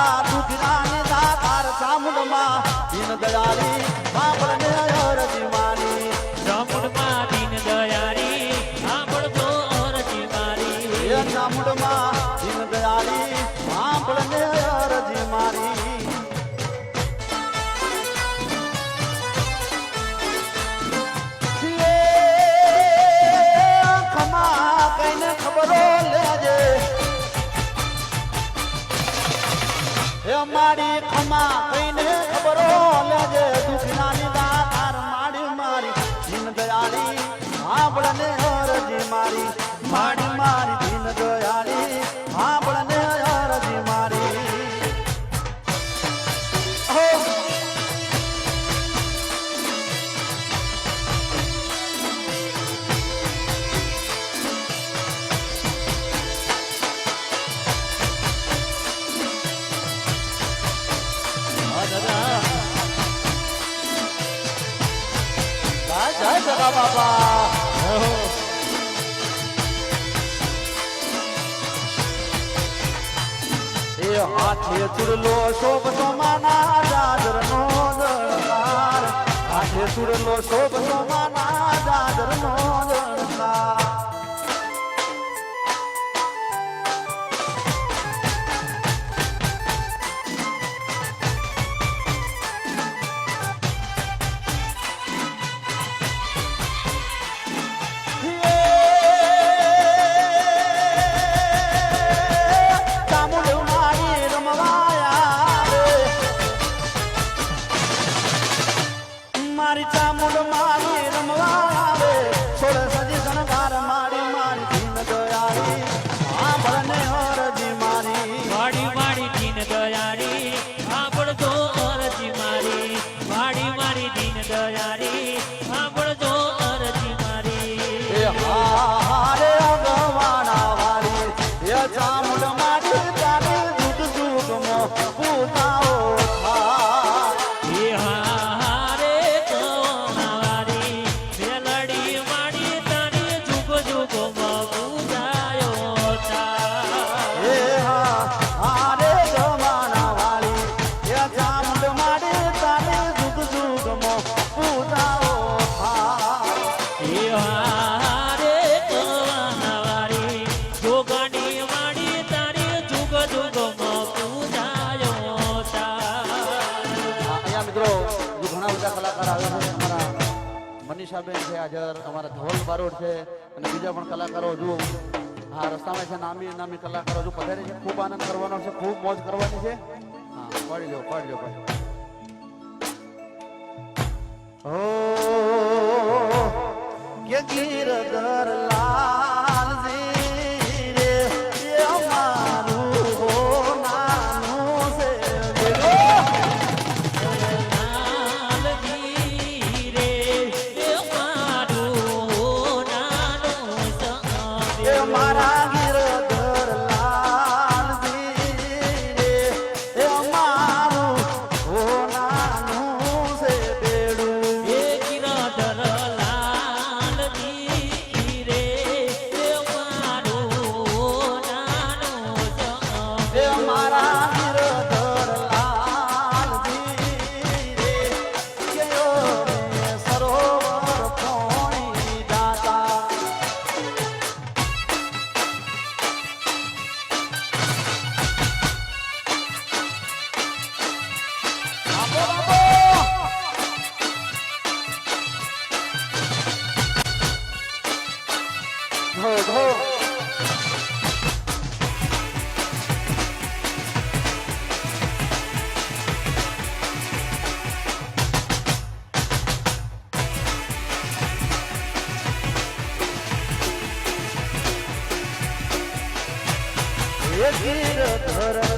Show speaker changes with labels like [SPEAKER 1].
[SPEAKER 1] મારા દુખરાની દાતાર ચામુંડમાં દીન દયાળી સાંભળને અરજી મારી
[SPEAKER 2] ચામુંડમાં દીન દયાળી સાંભળજો અરજી મારી
[SPEAKER 1] એ ચામુંડમાં દીન દયાળી સાંભળને અરજી મારી ખમા કઈને ખબરો લેજે એ મારી ખમા કઈને ખબરો લેજે દુખનાની દાતાર માડી મારી દીન દયાળી સાંભળને અરજી મારી માડી મારી દીન દયાળી સાંભળને અરજી મારી જય સગા બાપા એ હાથે ચૂડલો શોભતો માના જાજરનો જળકાર હાથે ચૂડલો શોભતો માના જાજરનો જળકાર મારી ચામુંડ મારી રમવા આવે છોડ સજી શણગાર મારી મારી દીન દયાળી સાંભળને અરજી મારી
[SPEAKER 2] માડી માડી દીન દયાળી સાંભળજો અરજી મારી માડી મારી દીન દયાળી સાંભળજો અરજી મારી
[SPEAKER 1] એ હારે અગવાણા વાળી એ ચામુંડ મારી તારી દૂધ દૂધમો પૂતાઓ
[SPEAKER 2] એ હારે કવારી મેલડી માડી તારી જુગ જુગ પૂજાયો
[SPEAKER 1] એ હારે અગવાણા વાળી એ ચામુંડ મારી તારી દૂધ દૂધમો પૂતાઓ
[SPEAKER 2] એ હારે કવારી જોગણી માડી તારી જુગ જુગ પૂજાયો
[SPEAKER 1] અહીંયા મિત્રો જે ઘણા બધા કલાકાર આવે છે અમારા મનીષાબેન છે હાજર અમારા ધવલ બારોડ છે અને બીજા પણ કલાકારો જુઓ હા રસ્તામાં છે નામી નામી કલાકારો જો પધારે છે ખૂબ આનંદ કરવાનો છે ખૂબ મોજ કરવાની છે હા પાડી લો ભાઈ ઓ કે ગીરધર લાલજી રે એ અમારું હો નાનું છે એ મારા ગીરધર લાલજી રે એ અમારું હો નાનું છે બેડું એ મારા ગીરધર લાલજી રે ગયો રે સરોવર પોણી દાતા ધો ગીરધર